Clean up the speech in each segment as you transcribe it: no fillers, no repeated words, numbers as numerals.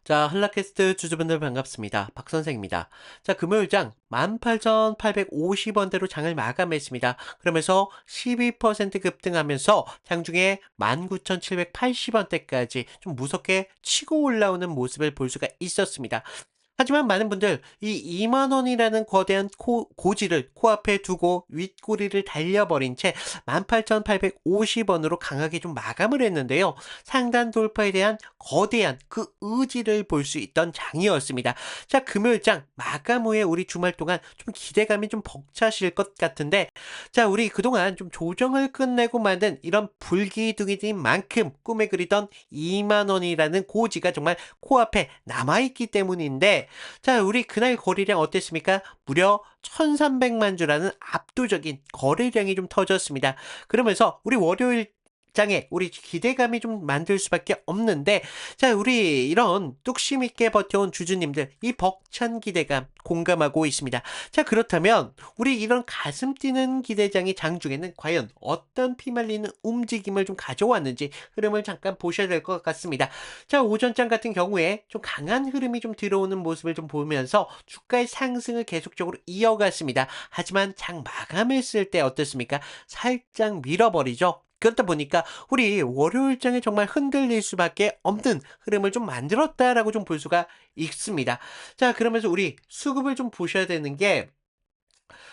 자, 한라캐스트 주주분들 반갑습니다. 박 선생입니다. 자, 금요일장 18,850원대로 장을 마감했습니다. 그러면서 12% 급등하면서 장중에 19,780원대까지 좀 무섭게 치고 올라오는 모습을 볼 수가 있었습니다. 하지만 많은 분들 이 2만 원이라는 거대한 고지를 코앞에 두고 윗꼬리를 달려버린 채 18,850원으로 강하게 좀 마감을 했는데요. 상단 돌파에 대한 거대한 그 의지를 볼 수 있던 장이었습니다. 자, 금요일장 마감 후에 우리 주말 동안 좀 기대감이 좀 벅차실 것 같은데, 자, 우리 그동안 좀 조정을 끝내고 만든 이런 불기둥이인 만큼 꿈에 그리던 2만 원이라는 고지가 정말 코앞에 남아있기 때문인데, 자, 우리 그날 거래량 어땠습니까? 무려 1,300만 주라는 압도적인 거래량이 좀 터졌습니다. 그러면서 우리 월요일 장에 우리 기대감이 좀 만들 수밖에 없는데, 자, 우리 이런 뚝심 있게 버텨온 주주님들 이 벅찬 기대감 공감하고 있습니다. 자, 그렇다면 우리 이런 가슴 뛰는 기대장이 장중에는 과연 어떤 피말리는 움직임을 좀 가져왔는지 흐름을 잠깐 보셔야 될 것 같습니다. 자, 오전장 같은 경우에 좀 강한 흐름이 좀 들어오는 모습을 좀 보면서 주가의 상승을 계속적으로 이어갔습니다. 하지만 장 마감했을 때 어떻습니까? 살짝 밀어버리죠. 그렇다 보니까 우리 월요일장에 정말 흔들릴 수밖에 없는 흐름을 좀 만들었다라고 좀 볼 수가 있습니다. 자, 그러면서 우리 수급을 좀 보셔야 되는 게,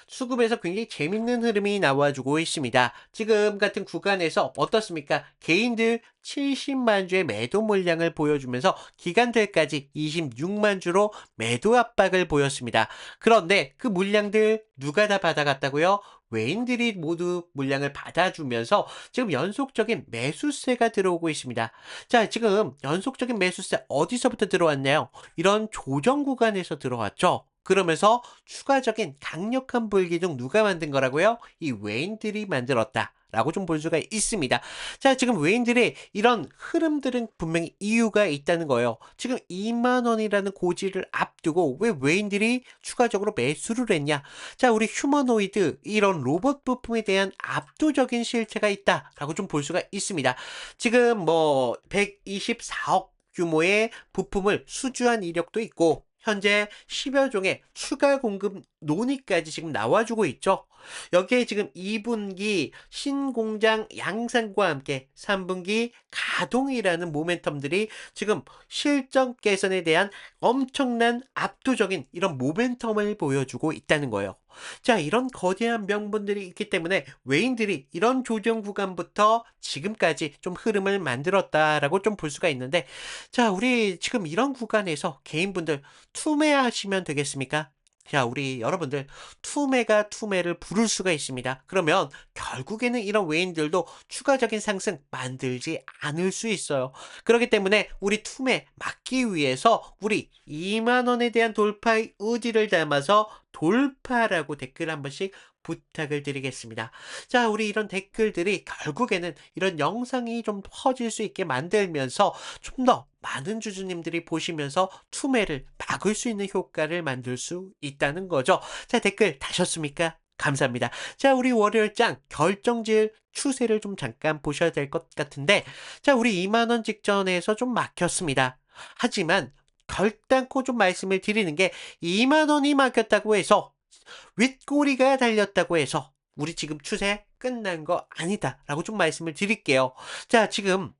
수급에서 굉장히 재밌는 흐름이 나와주고 있습니다. 지금 같은 구간에서 어떻습니까? 개인들 70만 주의 매도 물량을 보여주면서 기관들까지 26만 주로 매도 압박을 보였습니다. 그런데 그 물량들 누가 다 받아갔다고요? 외인들이 모두 물량을 받아주면서 지금 연속적인 매수세가 들어오고 있습니다. 자, 지금 연속적인 매수세 어디서부터 들어왔나요? 이런 조정 구간에서 들어왔죠. 그러면서 추가적인 강력한 불기둥 누가 만든 거라고요? 이 외인들이 만들었다. 라고 좀 볼 수가 있습니다. 자, 지금 외인들의 이런 흐름들은 분명히 이유가 있다는 거예요. 지금 2만 원이라는 고지를 앞두고 왜 외인들이 추가적으로 매수를 했냐? 자, 우리 휴머노이드 이런 로봇 부품에 대한 압도적인 실체가 있다라고 좀 볼 수가 있습니다. 지금 뭐 124억 규모의 부품을 수주한 이력도 있고, 현재 10여 종의 추가 공급 논의까지 지금 나와주고 있죠. 여기에 지금 2분기 신공장 양산과 함께 3분기 가동이라는 모멘텀들이 지금 실적 개선에 대한 엄청난 압도적인 이런 모멘텀을 보여주고 있다는 거예요. 자, 이런 거대한 명분들이 있기 때문에 외인들이 이런 조정 구간부터 지금까지 좀 흐름을 만들었다라고 좀 볼 수가 있는데, 자, 우리 지금 이런 구간에서 개인분들 투매하시면 되겠습니까? 자, 우리 여러분들 투매가 투매를 부를 수가 있습니다. 그러면 결국에는 이런 외인들도 추가적인 상승 만들지 않을 수 있어요. 그렇기 때문에 우리 투매 막기 위해서 우리 2만 원에 대한 돌파의 의지를 담아서 돌파라고 댓글 한 번씩 부탁을 드리겠습니다. 자, 우리 이런 댓글들이 결국에는 이런 영상이 좀 퍼질 수 있게 만들면서 좀 더 많은 주주님들이 보시면서 투매를 막을 수 있는 효과를 만들 수 있다는 거죠. 자, 댓글 다셨습니까? 감사합니다. 자, 우리 월요일장 결정지을 추세를 좀 잠깐 보셔야 될 것 같은데, 자, 우리 2만 원 직전에서 좀 막혔습니다. 하지만 결단코 좀 말씀을 드리는 게, 2만 원이 막혔다고 해서 윗꼬리가 달렸다고 해서 우리 지금 추세 끝난 거 아니다라고 좀 말씀을 드릴게요. 자, 지금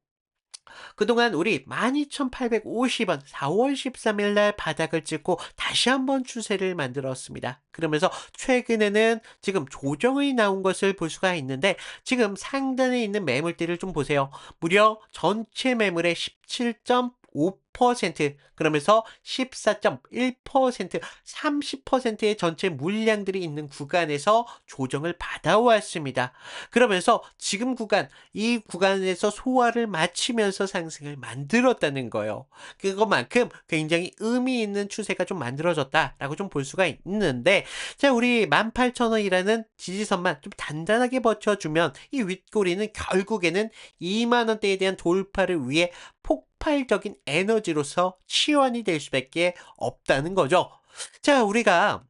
그동안 우리 12,850원 4월 13일 날 바닥을 찍고 다시 한번 추세를 만들었습니다. 그러면서 최근에는 지금 조정이 나온 것을 볼 수가 있는데, 지금 상단에 있는 매물대를 좀 보세요. 무려 전체 매물의 17.5%, 그러면서 14.1%, 30%의 전체 물량들이 있는 구간에서 조정을 받아왔습니다. 그러면서 지금 구간, 이 구간에서 소화를 마치면서 상승을 만들었다는 거예요. 그것만큼 굉장히 의미 있는 추세가 좀 만들어졌다라고 좀 볼 수가 있는데, 자, 우리 18,000원이라는 지지선만 좀 단단하게 버텨주면 이 윗꼬리는 결국에는 2만 원대에 대한 돌파를 위해 폭발적인 에너지로서 치환이 될 수밖에 없다는 거죠. 자, 우리가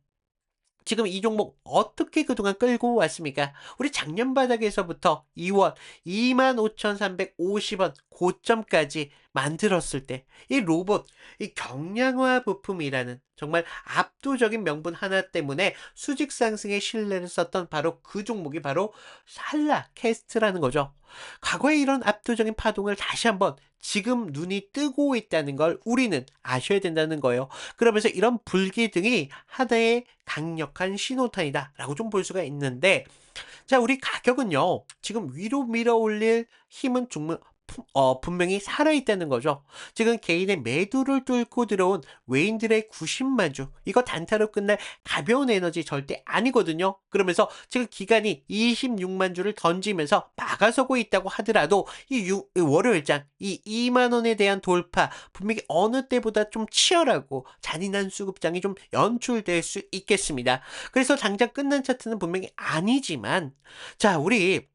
지금 이 종목 어떻게 그동안 끌고 왔습니까? 우리 작년 바닥에서부터 2월 25,350원 고점까지 만들었을 때 이 로봇, 이 경량화 부품이라는 정말 압도적인 명분 하나 때문에 수직 상승의 신뢰를 썼던 바로 그 종목이 바로 한라 캐스트라는 거죠. 과거에 이런 압도적인 파동을 다시 한번 지금 눈이 뜨고 있다는 걸 우리는 아셔야 된다는 거예요. 그러면서 이런 불기둥이 하나의 강력한 신호탄이다라고 좀 볼 수가 있는데, 자, 우리 가격은요, 지금 위로 밀어 올릴 힘은 분명히 살아있다는 거죠. 지금 개인의 매도를 뚫고 들어온 외인들의 90만 주, 이거 단타로 끝날 가벼운 에너지 절대 아니거든요. 그러면서 지금 기간이 26만 주를 던지면서 막아서고 있다고 하더라도 이 월요일장, 이 2만 원에 대한 돌파, 분명히 어느 때보다 좀 치열하고 잔인한 수급장이 좀 연출될 수 있겠습니다. 그래서 당장 끝난 차트는 분명히 아니지만, 자, 우리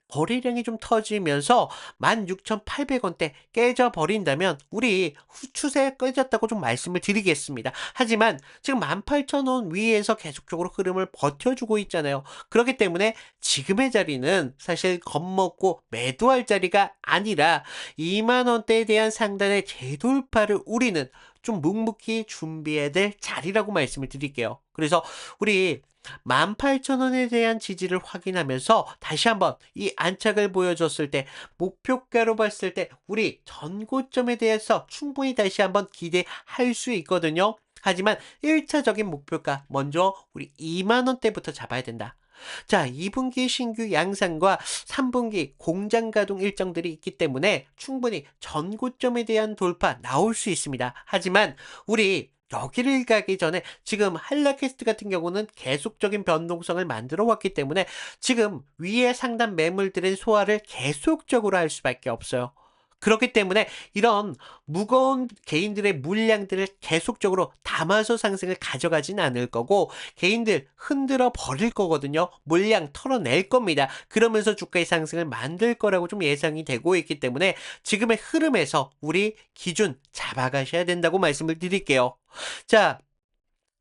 거래량이 좀 터지면서 16,800원대 깨져버린다면 우리 추세 깨졌다고 좀 말씀을 드리겠습니다. 하지만 지금 18,000원 위에서 계속적으로 흐름을 버텨주고 있잖아요. 그렇기 때문에 지금의 자리는 사실 겁먹고 매도할 자리가 아니라 2만 원대에 대한 상단의 재돌파를 우리는 좀 묵묵히 준비해야 될 자리라고 말씀을 드릴게요. 그래서 우리 18,000원에 대한 지지를 확인하면서 다시 한번 이 안착을 보여줬을 때, 목표가로 봤을 때 우리 전고점에 대해서 충분히 다시 한번 기대할 수 있거든요. 하지만 1차적인 목표가 먼저 우리 2만 원대부터 잡아야 된다. 자, 2분기 신규 양산과 3분기 공장 가동 일정들이 있기 때문에 충분히 전고점에 대한 돌파 나올 수 있습니다. 하지만 우리 여기를 가기 전에 지금 한라캐스트 같은 경우는 계속적인 변동성을 만들어 왔기 때문에 지금 위에 상단 매물들의 소화를 계속적으로 할 수밖에 없어요. 그렇기 때문에 이런 무거운 개인들의 물량들을 계속적으로 담아서 상승을 가져가진 않을 거고, 개인들 흔들어 버릴 거거든요. 물량 털어낼 겁니다. 그러면서 주가의 상승을 만들 거라고 좀 예상이 되고 있기 때문에 지금의 흐름에서 우리 기준 잡아가셔야 된다고 말씀을 드릴게요. 자,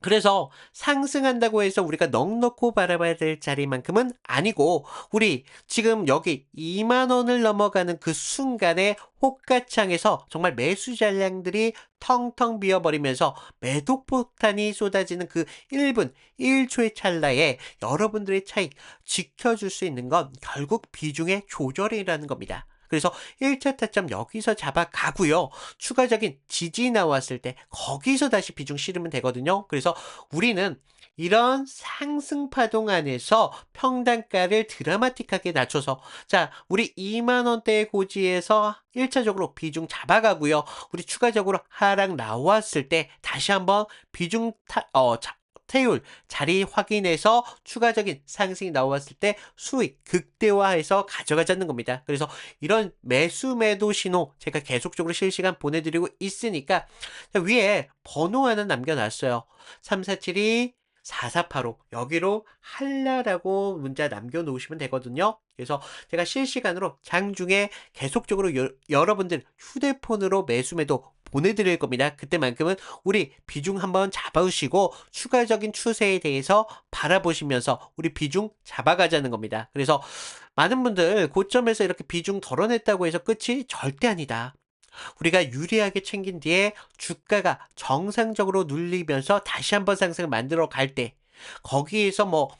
그래서 상승한다고 해서 우리가 넋놓고 바라봐야 될 자리만큼은 아니고, 우리 지금 여기 2만 원을 넘어가는 그 순간에 호가창에서 정말 매수 잔량들이 텅텅 비어버리면서 매도 폭탄이 쏟아지는 그 1분 1초의 찰나에 여러분들의 차익 지켜줄 수 있는 건 결국 비중의 조절이라는 겁니다. 그래서 1차 타점 여기서 잡아가고요. 추가적인 지지 나왔을 때 거기서 다시 비중 실으면 되거든요. 그래서 우리는 이런 상승 파동 안에서 평단가를 드라마틱하게 낮춰서, 자, 우리 2만 원대의 고지에서 1차적으로 비중 잡아가고요. 우리 추가적으로 하락 나왔을 때 다시 한번 비중 태율 자리 확인해서 추가적인 상승이 나왔을 때 수익 극대화해서 가져가자는 겁니다. 그래서 이런 매수 매도 신호 제가 계속적으로 실시간 보내드리고 있으니까, 위에 번호 하나 남겨놨어요. 3472 4485, 여기로 한라라고 문자 남겨놓으시면 되거든요. 그래서 제가 실시간으로 장중에 계속적으로 여러분들 휴대폰으로 매수 매도 보내드릴 겁니다. 그때만큼은 우리 비중 한번 잡아주시고 추가적인 추세에 대해서 바라보시면서 우리 비중 잡아가자는 겁니다. 그래서 많은 분들 고점에서 이렇게 비중 덜어냈다고 해서 끝이 절대 아니다. 우리가 유리하게 챙긴 뒤에 주가가 정상적으로 눌리면서 다시 한번 상승을 만들어 갈 때, 거기에서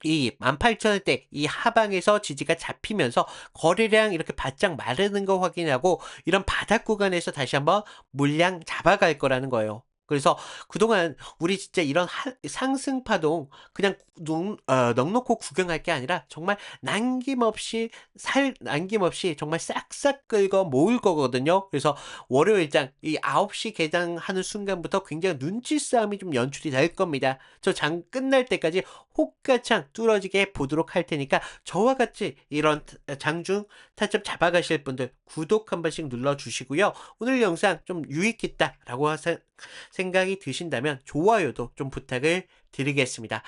이 18,000원대 이 하방에서 지지가 잡히면서 거래량 이렇게 바짝 마르는 거 확인하고 이런 바닥 구간에서 다시 한번 물량 잡아갈 거라는 거예요. 그래서 그동안 우리 진짜 이런 상승 파동 그냥 넋놓고 구경할 게 아니라 정말 남김없이 정말 싹싹 긁어 모을 거거든요. 그래서 월요일장 이 9시 개장하는 순간부터 굉장히 눈치 싸움이 좀 연출이 될 겁니다. 저 장 끝날 때까지 호가창 뚫어지게 보도록 할 테니까 저와 같이 이런 장중 타점 잡아가실 분들 구독 한 번씩 눌러주시고요. 오늘 영상 좀 유익했다라고 생각이 드신다면 좋아요도 좀 부탁을 드리겠습니다.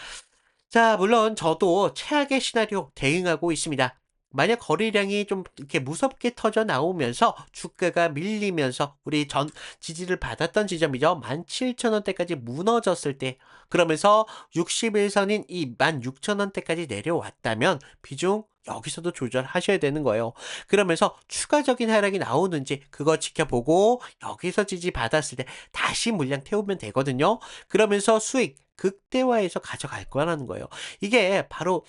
자, 물론 저도 최악의 시나리오 대응하고 있습니다. 만약 거래량이 좀 이렇게 무섭게 터져 나오면서 주가가 밀리면서 우리 전 지지를 받았던 지점이죠. 17,000원대까지 무너졌을 때, 그러면서 61선인 이 16,000원대까지 내려왔다면 비중 여기서도 조절하셔야 되는 거예요. 그러면서 추가적인 하락이 나오는지 그거 지켜보고 여기서 지지받았을 때 다시 물량 태우면 되거든요. 그러면서 수익 극대화해서 가져갈 거라는 거예요. 이게 바로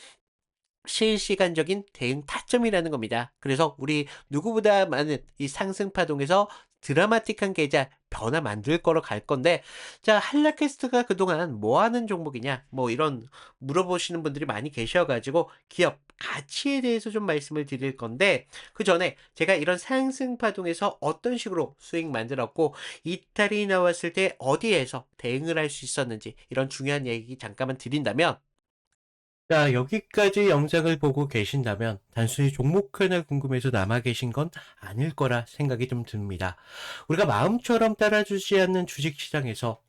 실시간적인 대응 타점이라는 겁니다. 그래서 우리 누구보다 많은 이 상승 파동에서 드라마틱한 계좌 변화 만들 거로 갈 건데, 자, 한라캐스트가 그동안 뭐 하는 종목이냐, 뭐 이런 물어보시는 분들이 많이 계셔가지고 기업 가치에 대해서 좀 말씀을 드릴 건데, 그 전에 제가 이런 상승 파동에서 어떤 식으로 수익 만들었고 이탈이 나왔을 때 어디에서 대응을 할 수 있었는지 이런 중요한 얘기 잠깐만 드린다면, 자, 여기까지 영상을 보고 계신다면 단순히 종목 하나 궁금해서 남아 계신 건 아닐 거라 생각이 좀 듭니다. 우리가 마음처럼 따라주지 않는 주식시장에서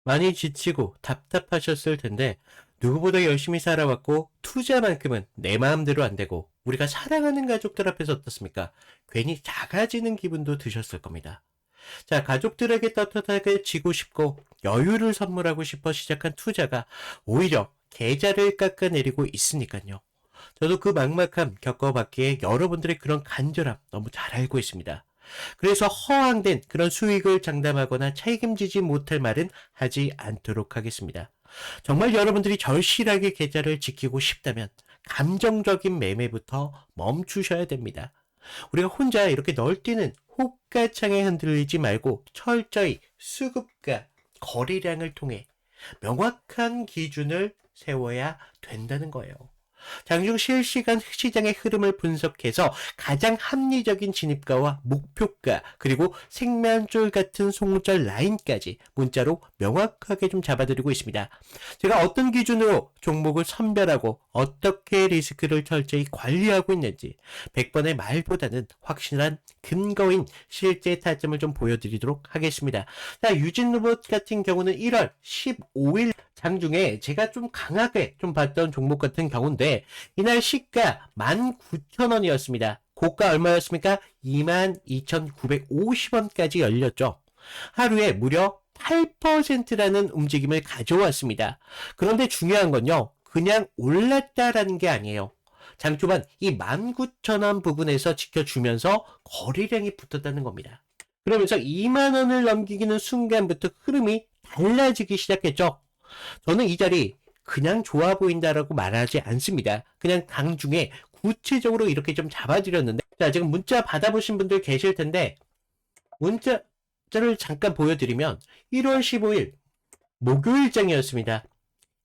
많이 지치고 답답하셨을 텐데, 누구보다 열심히 살아왔고 투자만큼은 내 마음대로 안 되고 우리가 사랑하는 가족들 앞에서 어떻습니까? 괜히 작아지는 기분도 드셨을 겁니다. 자, 가족들에게 떳떳하게 지고 싶고 여유를 선물하고 싶어 시작한 투자가 오히려 계좌를 깎아내리고 있으니까요. 저도 그 막막함 겪어봤기에 여러분들의 그런 간절함 너무 잘 알고 있습니다. 그래서 허황된 그런 수익을 장담하거나 책임지지 못할 말은 하지 않도록 하겠습니다. 정말 여러분들이 절실하게 계좌를 지키고 싶다면 감정적인 매매부터 멈추셔야 됩니다. 우리가 혼자 이렇게 널뛰는 호가창에 흔들리지 말고 철저히 수급과 거래량을 통해 명확한 기준을 세워야 된다는 거예요. 장중 실시간 시장의 흐름을 분석해서 가장 합리적인 진입가와 목표가, 그리고 생명줄 같은 손절 라인까지 문자로 명확하게 좀 잡아드리고 있습니다. 제가 어떤 기준으로 종목을 선별하고 어떻게 리스크를 철저히 관리하고 있는지 100번의 말보다는 확실한 근거인 실제 타점을 좀 보여드리도록 하겠습니다. 자, 유진로봇 같은 경우는 1월 15일 장중에 제가 좀 강하게 좀 봤던 종목 같은 경우인데, 이날 시가 19,000원이었습니다. 고가 얼마였습니까? 22,950원까지 열렸죠. 하루에 무려 8%라는 움직임을 가져왔습니다. 그런데 중요한 건요, 그냥 올랐다라는 게 아니에요. 장 초반 이 19,000원 부분에서 지켜주면서 거래량이 붙었다는 겁니다. 그러면서 2만원을 넘기기는 순간부터 흐름이 달라지기 시작했죠. 저는 이 자리 그냥 좋아 보인다라고 말하지 않습니다. 그냥 강중에 구체적으로 이렇게 좀 잡아드렸는데, 자, 지금 문자 받아보신 분들 계실 텐데, 문자를 잠깐 보여드리면 1월 15일 목요일장이었습니다.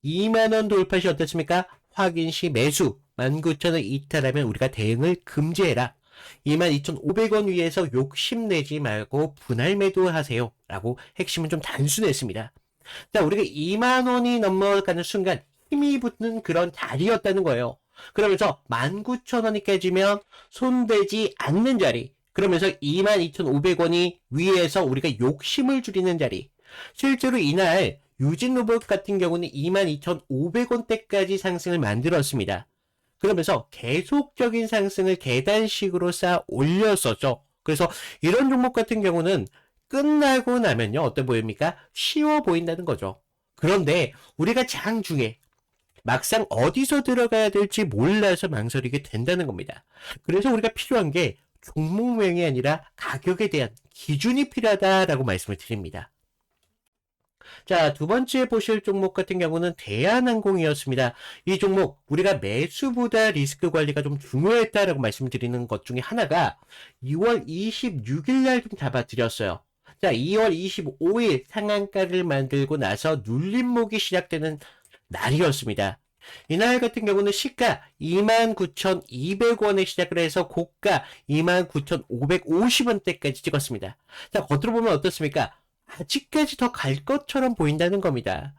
2만원 돌파시 어떻습니까? 확인 시 매수 19,000원 이탈하면 우리가 대응을 금지해라. 22,500원 위에서 욕심내지 말고 분할 매도하세요 라고 핵심은 좀 단순했습니다. 자, 우리가 2만원이 넘어가는 순간 힘이 붙는 그런 자리였다는 거예요. 그러면서 19,000원이 깨지면 손대지 않는 자리, 그러면서 22,500원이 위에서 우리가 욕심을 줄이는 자리. 실제로 이날 유진로봇 같은 경우는 22,500원대까지 상승을 만들었습니다. 그러면서 계속적인 상승을 계단식으로 쌓아 올렸었죠. 그래서 이런 종목 같은 경우는 끝나고 나면요, 어때 보입니까? 쉬워 보인다는 거죠. 그런데 우리가 장중에 막상 어디서 들어가야 될지 몰라서 망설이게 된다는 겁니다. 그래서 우리가 필요한 게 종목명이 아니라 가격에 대한 기준이 필요하다라고 말씀을 드립니다. 자, 두 번째 보실 종목 같은 경우는 대한항공이었습니다. 이 종목 우리가 매수보다 리스크 관리가 좀 중요했다라고 말씀드리는 것 중에 하나가 2월 26일 날 좀 잡아드렸어요. 자, 2월 25일 상한가를 만들고 나서 눌림목이 시작되는 날이었습니다. 이날 같은 경우는 시가 29,200원에 시작을 해서 고가 29,550원대까지 찍었습니다. 자, 겉으로 보면 어떻습니까? 아직까지 더 갈 것처럼 보인다는 겁니다.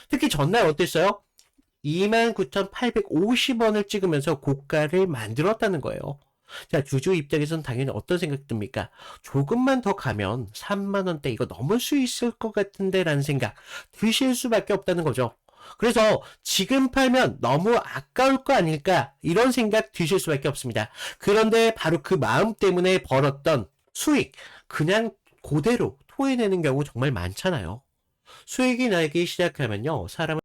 특히 전날 어땠어요? 29,850원을 찍으면서 고가를 만들었다는 거예요. 자, 주주 입장에서는 당연히 어떤 생각 듭니까? 조금만 더 가면 3만원대 이거 넘을 수 있을 것 같은데 라는 생각 드실 수밖에 없다는 거죠. 그래서 지금 팔면 너무 아까울 거 아닐까 이런 생각 드실 수밖에 없습니다. 그런데 바로 그 마음 때문에 벌었던 수익 그냥 그대로 토해내는 경우 정말 많잖아요. 수익이 나기 시작하면요, 사람은